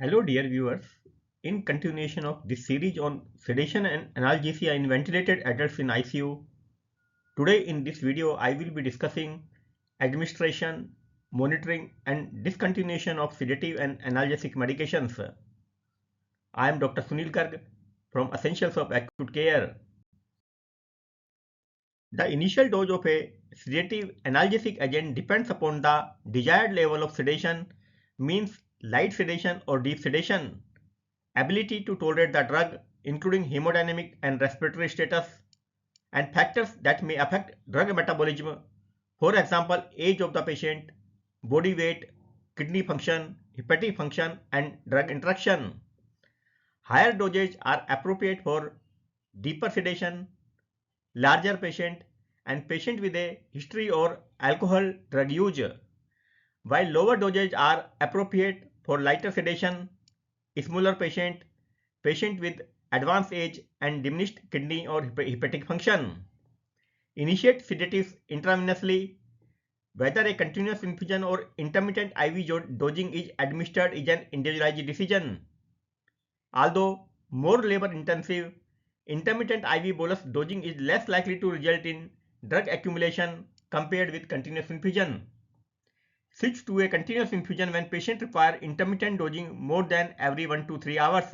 Hello dear viewers, in continuation of this series on sedation and analgesia in ventilated adults in ICU, today in this video I will be discussing administration, monitoring and discontinuation of sedative and analgesic medications. I am Dr. Sunil Garg from Essentials of Acute Care. The initial dose of a sedative analgesic agent depends upon the desired level of sedation, means light sedation or deep sedation, ability to tolerate the drug, including hemodynamic and respiratory status, and factors that may affect drug metabolism, for example, age of the patient, body weight, kidney function, hepatic function, and drug interaction. Higher dosages are appropriate for deeper sedation, larger patient, and patient with a history or alcohol drug use, while lower dosages are appropriate for lighter sedation, smaller patient, patient with advanced age and diminished kidney or hepatic function. Initiate sedatives intravenously. Whether a continuous infusion or intermittent IV dosing is administered is an individualized decision. Although more labor intensive, intermittent IV bolus dosing is less likely to result in drug accumulation compared with continuous infusion. Switch to a continuous infusion when patient require intermittent dosing more than every 1 to 3 hours.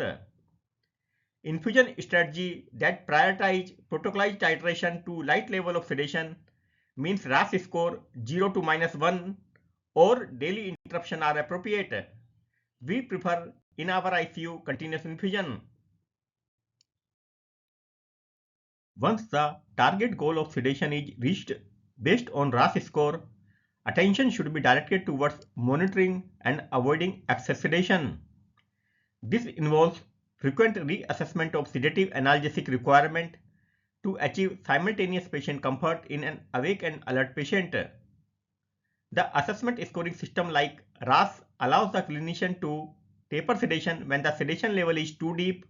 Infusion strategy that prioritize protocolized titration to light level of sedation means RAS score 0 to -1 or daily interruption are appropriate. We prefer in our ICU continuous infusion. Once the target goal of sedation is reached based on RAS score, attention should be directed towards monitoring and avoiding excess sedation. This involves frequent reassessment of sedative analgesic requirement to achieve simultaneous patient comfort in an awake and alert patient. The assessment scoring system like RAS allows the clinician to taper sedation when the sedation level is too deep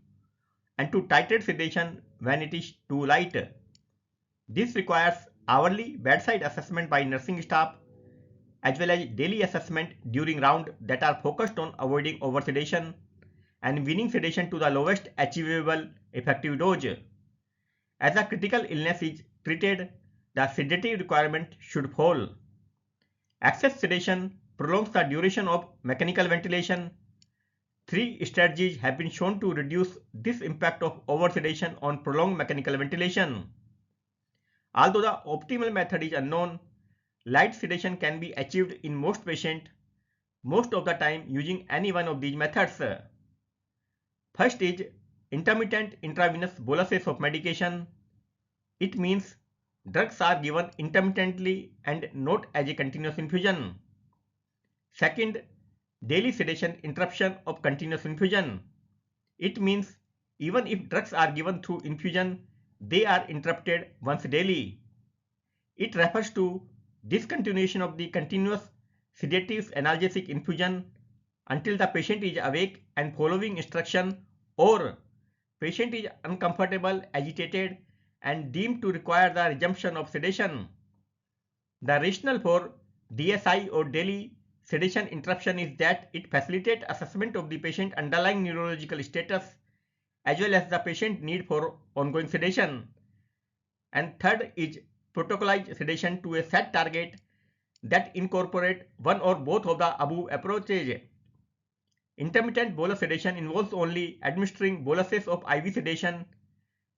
and to titrate sedation when it is too light. This requires hourly bedside assessment by nursing staff as well as daily assessment during round that are focused on avoiding oversedation and weaning sedation to the lowest achievable effective dose. As a critical illness is treated, the sedative requirement should fall. Excess sedation prolongs the duration of mechanical ventilation. 3 strategies have been shown to reduce this impact of oversedation on prolonged mechanical ventilation. Although the optimal method is unknown, light sedation can be achieved in most patients most of the time using any one of these methods. First is intermittent intravenous boluses of medication. It means drugs are given intermittently and not as a continuous infusion. Second, daily sedation interruption of continuous infusion. It means even if drugs are given through infusion, they are interrupted once daily. It refers to discontinuation of the continuous sedatives analgesic infusion until the patient is awake and following instruction, or patient is uncomfortable, agitated and deemed to require the resumption of sedation. The rationale for DSI or daily sedation interruption is that it facilitates assessment of the patient underlying neurological status as well as the patient need for ongoing sedation. And third is protocolized sedation to a set target that incorporate one or both of the above approaches. Intermittent bolus sedation involves only administering boluses of IV sedation,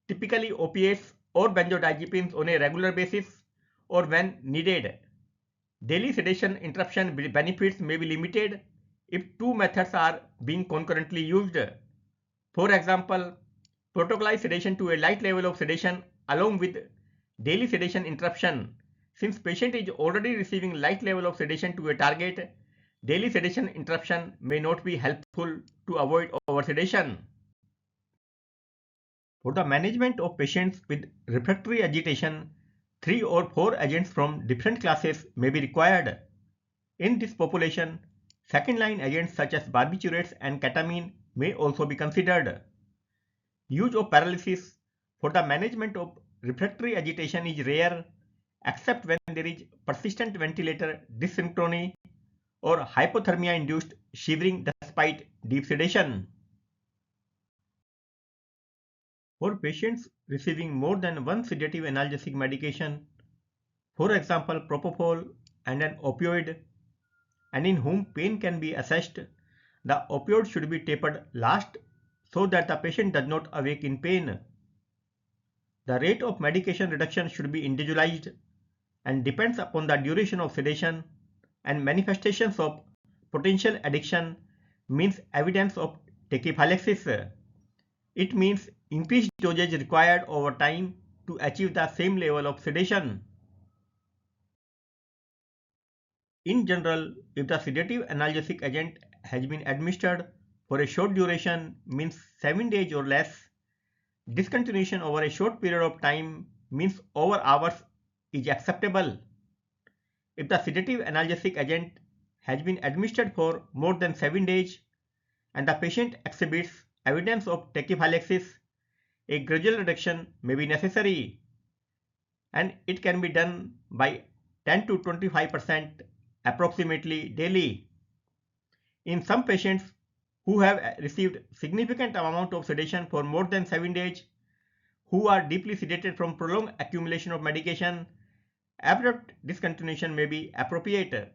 typically opiates or benzodiazepines on a regular basis or when needed. Daily sedation interruption benefits may be limited if two methods are being concurrently used. For example, protocolized sedation to a light level of sedation along with daily sedation interruption. Since patient is already receiving light level of sedation to a target, daily sedation interruption may not be helpful to avoid oversedation. For the management of patients with refractory agitation, 3 or 4 agents from different classes may be required. In this population, second-line agents such as barbiturates and ketamine may also be considered. Use of paralysis for the management of refractory agitation is rare except when there is persistent ventilator dysynchrony or hypothermia-induced shivering despite deep sedation. For patients receiving more than one sedative analgesic medication, for example propofol and an opioid, and in whom pain can be assessed, the opioid should be tapered last so that the patient does not awake in pain. The rate of medication reduction should be individualized and depends upon the duration of sedation and manifestations of potential addiction, means evidence of tachyphylaxis. It means increased dosage required over time to achieve the same level of sedation. In general, if the sedative analgesic agent has been administered for a short duration, means 7 days or less, discontinuation over a short period of time, means over hours, is acceptable. If the sedative analgesic agent has been administered for more than 7 days and the patient exhibits evidence of tachyphylaxis, a gradual reduction may be necessary, and it can be done by 10 to 25% approximately daily. In some patients who have received significant amount of sedation for more than 7 days, who are deeply sedated from prolonged accumulation of medication, abrupt discontinuation may be appropriate.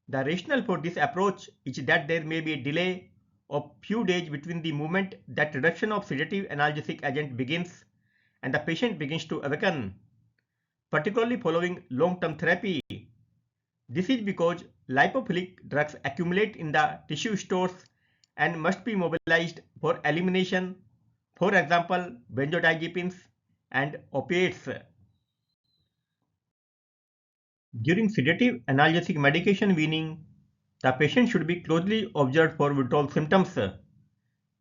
The rationale for this approach is that there may be a delay of few days between the moment that reduction of sedative analgesic agent begins and the patient begins to awaken, particularly following long-term therapy. This is because lipophilic drugs accumulate in the tissue stores and must be mobilized for elimination, for example, benzodiazepines and opiates. During sedative analgesic medication weaning, the patient should be closely observed for withdrawal symptoms,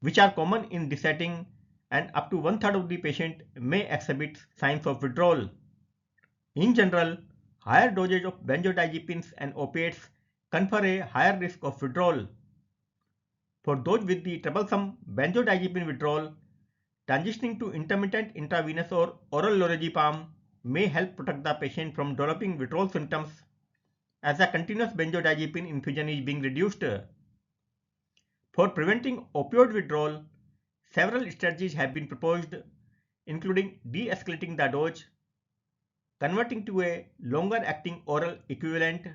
which are common in this setting, and up to 1/3 of the patient may exhibit signs of withdrawal. In general, higher dosage of benzodiazepines and opiates confer a higher risk of withdrawal. For those with the troublesome benzodiazepine withdrawal, transitioning to intermittent intravenous or oral lorazepam may help protect the patient from developing withdrawal symptoms as the continuous benzodiazepine infusion is being reduced. For preventing opioid withdrawal, several strategies have been proposed, including de-escalating the dose, converting to a longer-acting oral equivalent,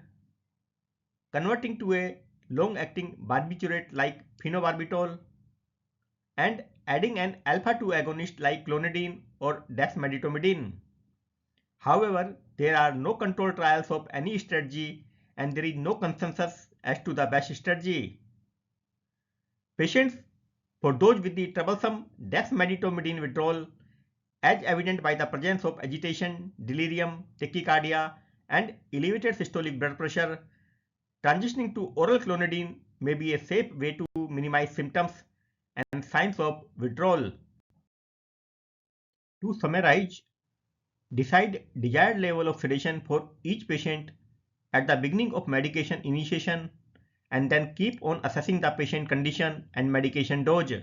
converting to a long-acting barbiturate like phenobarbital, and adding an alpha-2 agonist like clonidine or dexmedetomidine. However, there are no controlled trials of any strategy and there is no consensus as to the best strategy. Patients, for those with the troublesome dexmedetomidine withdrawal, as evident by the presence of agitation, delirium, tachycardia, and elevated systolic blood pressure, transitioning to oral clonidine may be a safe way to minimize symptoms and signs of withdrawal. To summarize, decide desired level of sedation for each patient at the beginning of medication initiation and then keep on assessing the patient condition and medication dose.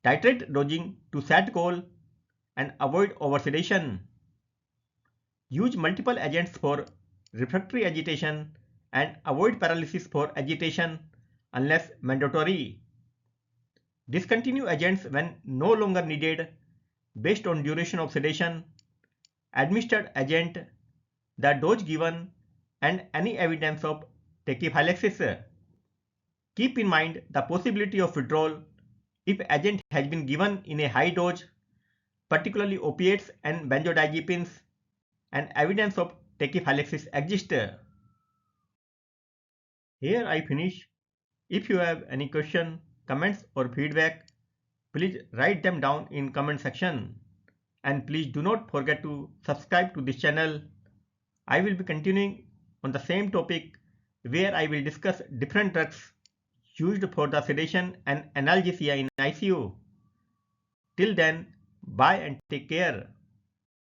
Titrate dosing to set goal and avoid oversedation. Use multiple agents for refractory agitation and avoid paralysis for agitation unless mandatory. Discontinue agents when no longer needed based on duration of sedation, administered agent, the dose given, and any evidence of tachyphylaxis. Keep in mind the possibility of withdrawal if agent has been given in a high dose, particularly opiates and benzodiazepines, and evidence of tachyphylaxis exists. Here I finish. If you have any question, comments or feedback, please write them down in comment section. And please do not forget to subscribe to this channel. I will be continuing on the same topic where I will discuss different drugs used for the sedation and analgesia in ICU. Till then, bye and take care.